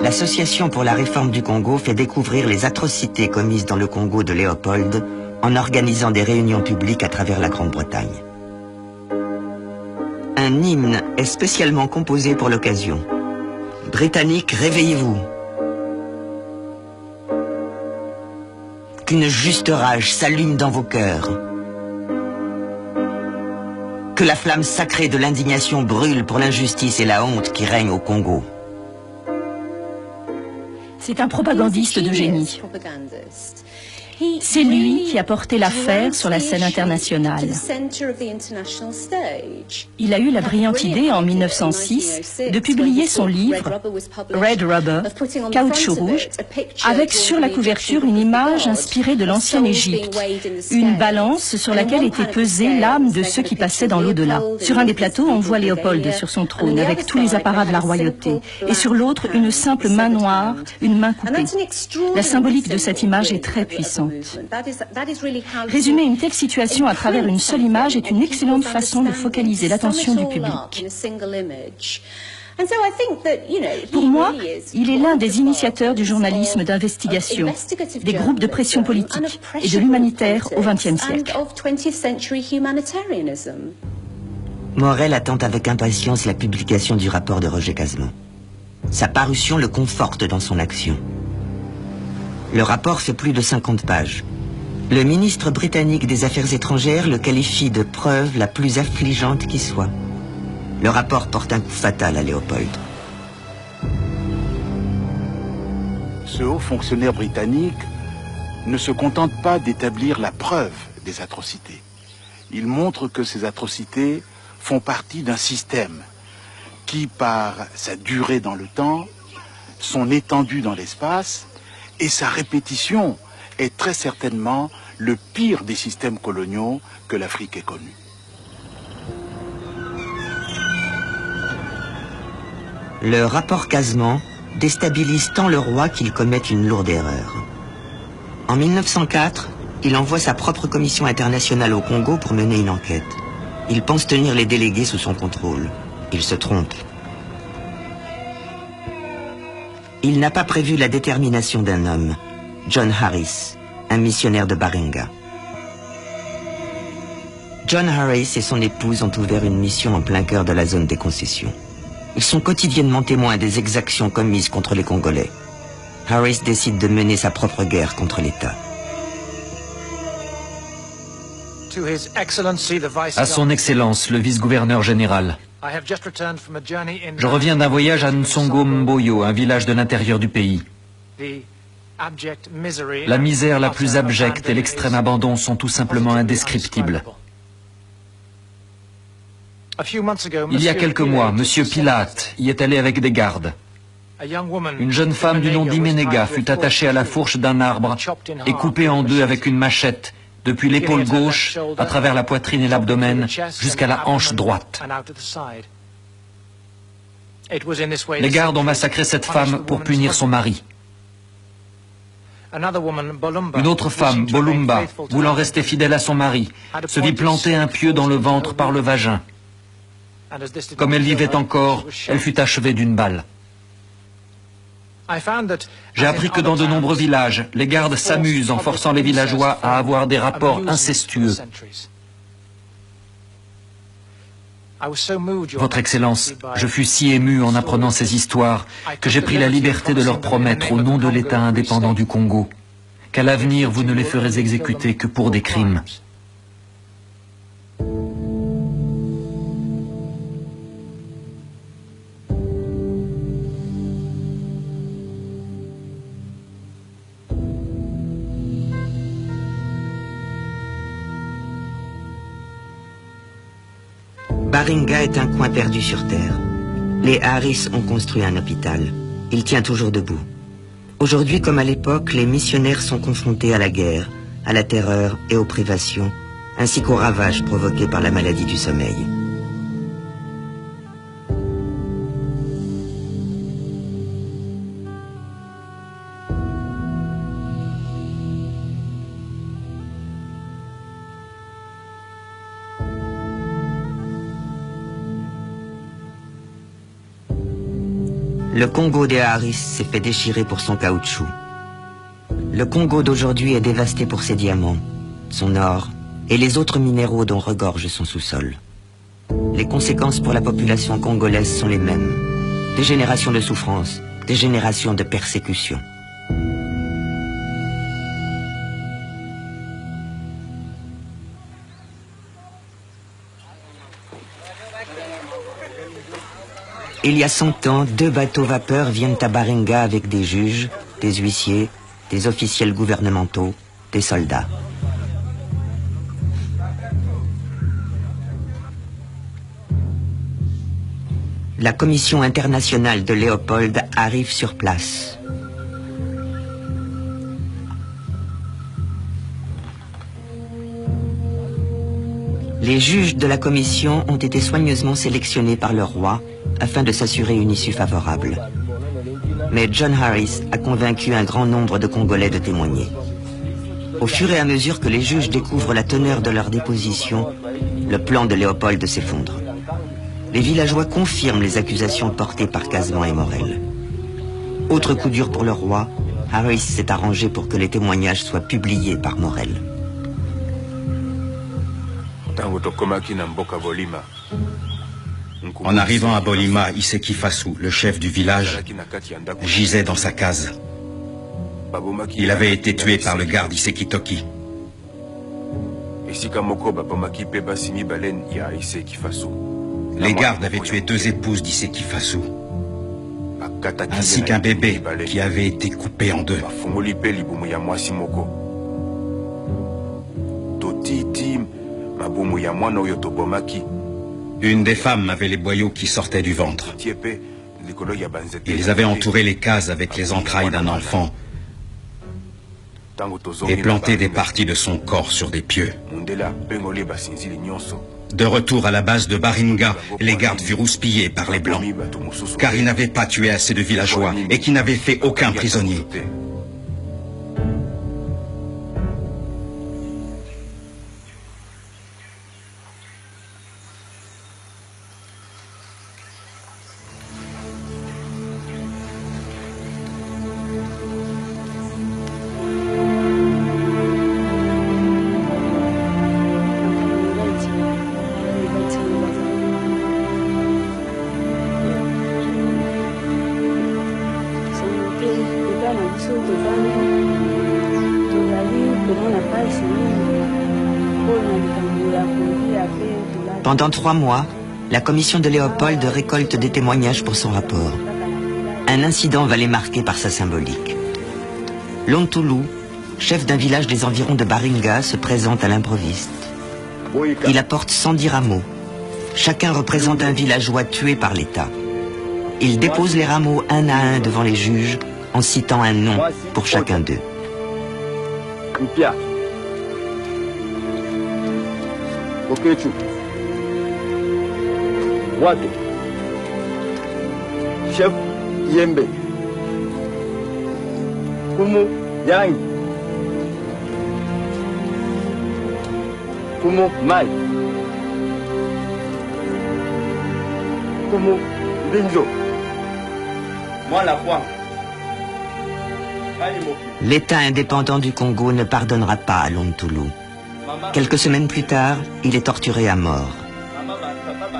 l'Association pour la réforme du Congo fait découvrir les atrocités commises dans le Congo de Léopold en organisant des réunions publiques à travers la Grande-Bretagne. Un hymne est spécialement composé pour l'occasion. Britanniques, réveillez-vous. Qu'une juste rage s'allume dans vos cœurs. Que la flamme sacrée de l'indignation brûle pour l'injustice et la honte qui règnent au Congo. C'est un propagandiste de génie. C'est lui qui a porté l'affaire sur la scène internationale. Il a eu la brillante idée en 1906 de publier son livre Red Rubber, caoutchouc rouge, avec sur la couverture une image inspirée de l'ancienne Égypte, une balance sur laquelle était pesée l'âme de ceux qui passaient dans l'au-delà. Sur un des plateaux, on voit Léopold sur son trône avec tous les apparats de la royauté, et sur l'autre, une simple main noire, une main coupée. La symbolique de cette image est très puissante. Résumer une telle situation à travers une seule image est une excellente façon de focaliser l'attention du public. Pour moi, il est l'un des initiateurs du journalisme d'investigation, des groupes de pression politique et de l'humanitaire au XXe siècle. Morel attend avec impatience la publication du rapport de Roger Casement. Sa parution le conforte dans son action. Le rapport fait plus de 50 pages. Le ministre britannique des Affaires étrangères le qualifie de preuve la plus affligeante qui soit. Le rapport porte un coup fatal à Léopold. Ce haut fonctionnaire britannique ne se contente pas d'établir la preuve des atrocités. Il montre que ces atrocités font partie d'un système qui, par sa durée dans le temps, son étendue dans l'espace, et sa répétition est très certainement le pire des systèmes coloniaux que l'Afrique ait connu. Le rapport Casement déstabilise tant le roi qu'il commet une lourde erreur. En 1904, il envoie sa propre commission internationale au Congo pour mener une enquête. Il pense tenir les délégués sous son contrôle. Il se trompe. Il n'a pas prévu la détermination d'un homme, John Harris, un missionnaire de Baringa. John Harris et son épouse ont ouvert une mission en plein cœur de la zone des concessions. Ils sont quotidiennement témoins des exactions commises contre les Congolais. Harris décide de mener sa propre guerre contre l'État. À son Excellence, le vice-gouverneur général. Je reviens d'un voyage à Nsongo Mboyo, un village de l'intérieur du pays. La misère la plus abjecte et l'extrême abandon sont tout simplement indescriptibles. Il y a quelques mois, M. Pilate y est allé avec des gardes. Une jeune femme du nom d'Imenega fut attachée à la fourche d'un arbre et coupée en deux avec une machette, depuis l'épaule gauche, à travers la poitrine et l'abdomen, jusqu'à la hanche droite. Les gardes ont massacré cette femme pour punir son mari. Une autre femme, Bolumba, voulant rester fidèle à son mari, se vit planter un pieu dans le ventre par le vagin. Comme elle vivait encore, elle fut achevée d'une balle. J'ai appris que dans de nombreux villages, les gardes s'amusent en forçant les villageois à avoir des rapports incestueux. Votre Excellence, je fus si ému en apprenant ces histoires que j'ai pris la liberté de leur promettre au nom de l'État indépendant du Congo qu'à l'avenir vous ne les ferez exécuter que pour des crimes. Baringa est un coin perdu sur terre. Les Harris ont construit un hôpital. Il tient toujours debout. Aujourd'hui comme à l'époque, les missionnaires sont confrontés à la guerre, à la terreur et aux privations, ainsi qu'aux ravages provoqués par la maladie du sommeil. Le Congo de Harris s'est fait déchirer pour son caoutchouc. Le Congo d'aujourd'hui est dévasté pour ses diamants, son or et les autres minéraux dont regorge son sous-sol. Les conséquences pour la population congolaise sont les mêmes. Des générations de souffrance, des générations de persécution. Il y a 100 ans, 2 bateaux vapeurs viennent à Baringa avec des juges, des huissiers, des officiels gouvernementaux, des soldats. La commission internationale de Léopold arrive sur place. Les juges de la commission ont été soigneusement sélectionnés par le roi afin de s'assurer une issue favorable. Mais John Harris a convaincu un grand nombre de Congolais de témoigner. Au fur et à mesure que les juges découvrent la teneur de leur déposition, le plan de Léopold s'effondre. Les villageois confirment les accusations portées par Casemont et Morel. Autre coup dur pour le roi, Harris s'est arrangé pour que les témoignages soient publiés par Morel. En arrivant à Bolima, Iseki Fassou, le chef du village, gisait dans sa case. Il avait été tué par le garde Iseki Toki. Les gardes avaient tué 2 épouses d'Iseki Fassou, ainsi qu'un bébé qui avait été coupé en 2. Une des femmes avait les boyaux qui sortaient du ventre. Ils avaient entouré les cases avec les entrailles d'un enfant et planté des parties de son corps sur des pieux. De retour à la base de Baringa, les gardes furent houspillés par les Blancs, car ils n'avaient pas tué assez de villageois et qui n'avaient fait aucun prisonnier. Pendant 3 mois, la commission de Léopold récolte des témoignages pour son rapport. Un incident va les marquer par sa symbolique. Lontulu, chef d'un village des environs de Baringa, se présente à l'improviste. Il apporte 110 rameaux. Chacun représente un villageois tué par l'État. Il dépose les rameaux un à un devant les juges en citant un nom pour chacun d'eux. Wato, Chef Yembe, Kumu Yang, Kumu Mai, Kumu Binjo, Mwana Kwang. L'État indépendant du Congo ne pardonnera pas à Lontulu. Quelques semaines plus tard, il est torturé à mort.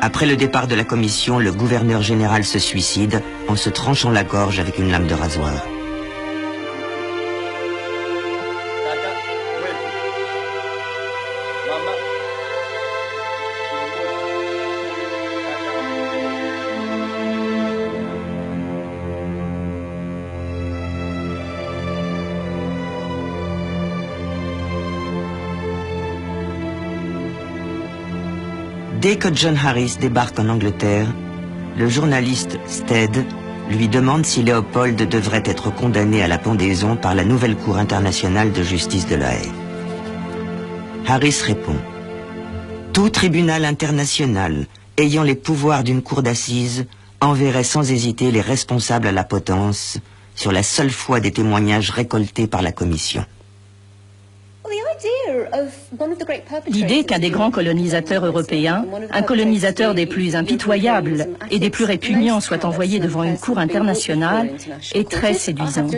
Après le départ de la commission, le gouverneur général se suicide en se tranchant la gorge avec une lame de rasoir. Dès que John Harris débarque en Angleterre, le journaliste Stead lui demande si Léopold devrait être condamné à la pendaison par la nouvelle Cour internationale de justice de La Haye. Harris répond « Tout tribunal international ayant les pouvoirs d'une cour d'assises enverrait sans hésiter les responsables à la potence sur la seule foi des témoignages récoltés par la commission. » L'idée qu'un des grands colonisateurs européens, un colonisateur des plus impitoyables et des plus répugnants, soit envoyé devant une cour internationale est très séduisante.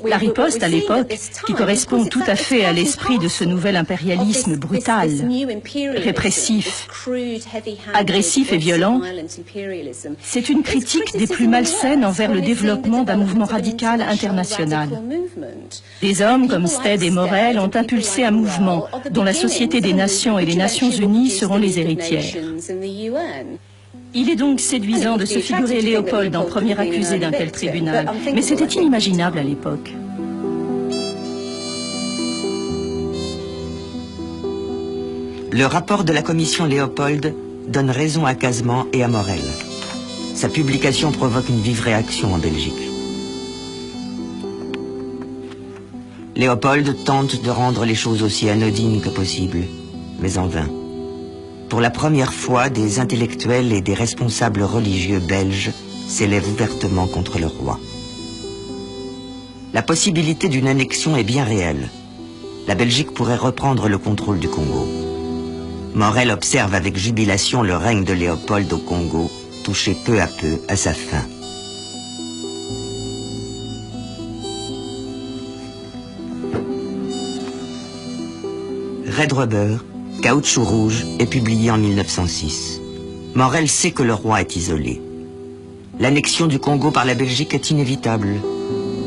La riposte à l'époque, qui correspond tout à fait à l'esprit de ce nouvel impérialisme brutal, répressif, agressif et violent, c'est une critique des plus malsaines envers le développement d'un mouvement radical international. Des hommes comme Stead et Morel ont impulsé un mouvement dont la Société des Nations et les Nations Unies seront les héritières. Il est donc séduisant de se figurer Léopold en premier accusé d'un tel tribunal, mais c'était inimaginable à l'époque. Le rapport de la commission Léopold donne raison à Casement et à Morel. Sa publication provoque une vive réaction en Belgique. Léopold tente de rendre les choses aussi anodines que possible, mais en vain. Pour la première fois, des intellectuels et des responsables religieux belges s'élèvent ouvertement contre le roi. La possibilité d'une annexion est bien réelle. La Belgique pourrait reprendre le contrôle du Congo. Morel observe avec jubilation le règne de Léopold au Congo, touché peu à peu à sa fin. Red Rubber, Caoutchouc rouge est publié en 1906. Morel sait que le roi est isolé. L'annexion du Congo par la Belgique est inévitable.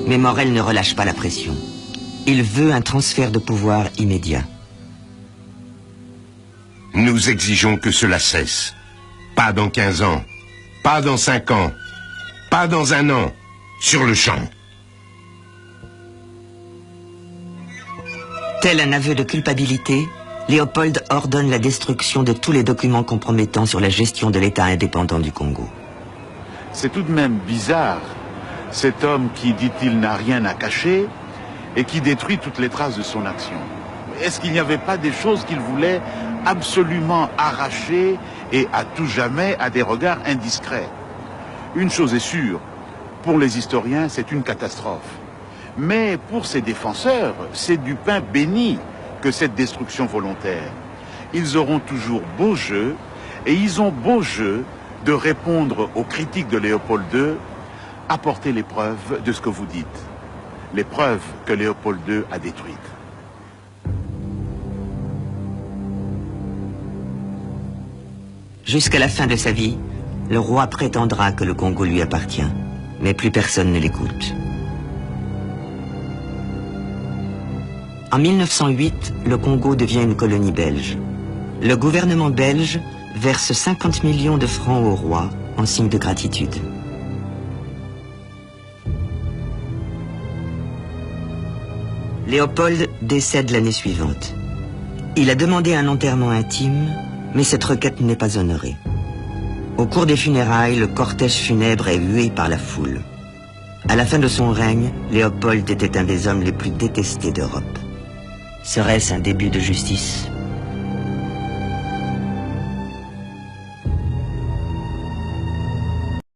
Mais Morel ne relâche pas la pression. Il veut un transfert de pouvoir immédiat. Nous exigeons que cela cesse. Pas dans 15 ans, pas dans 5 ans, pas dans 1 an, sur le champ. Tel un aveu de culpabilité, Léopold ordonne la destruction de tous les documents compromettants sur la gestion de l'État indépendant du Congo. C'est tout de même bizarre, cet homme qui, dit-il, n'a rien à cacher et qui détruit toutes les traces de son action. Est-ce qu'il n'y avait pas des choses qu'il voulait absolument arracher et à tout jamais à des regards indiscrets? Une chose est sûre, pour les historiens, c'est une catastrophe. Mais pour ses défenseurs, c'est du pain béni que cette destruction volontaire. Ils auront toujours beau jeu, et ils ont beau jeu de répondre aux critiques de Léopold II, apporter les preuves de ce que vous dites, les preuves que Léopold II a détruites. Jusqu'à la fin de sa vie, le roi prétendra que le Congo lui appartient, mais plus personne ne l'écoute. En 1908, le Congo devient une colonie belge. Le gouvernement belge verse 50 millions de francs au roi en signe de gratitude. Léopold décède l'année suivante. Il a demandé un enterrement intime, mais cette requête n'est pas honorée. Au cours des funérailles, le cortège funèbre est hué par la foule. À la fin de son règne, Léopold était un des hommes les plus détestés d'Europe. Serait-ce un début de justice ?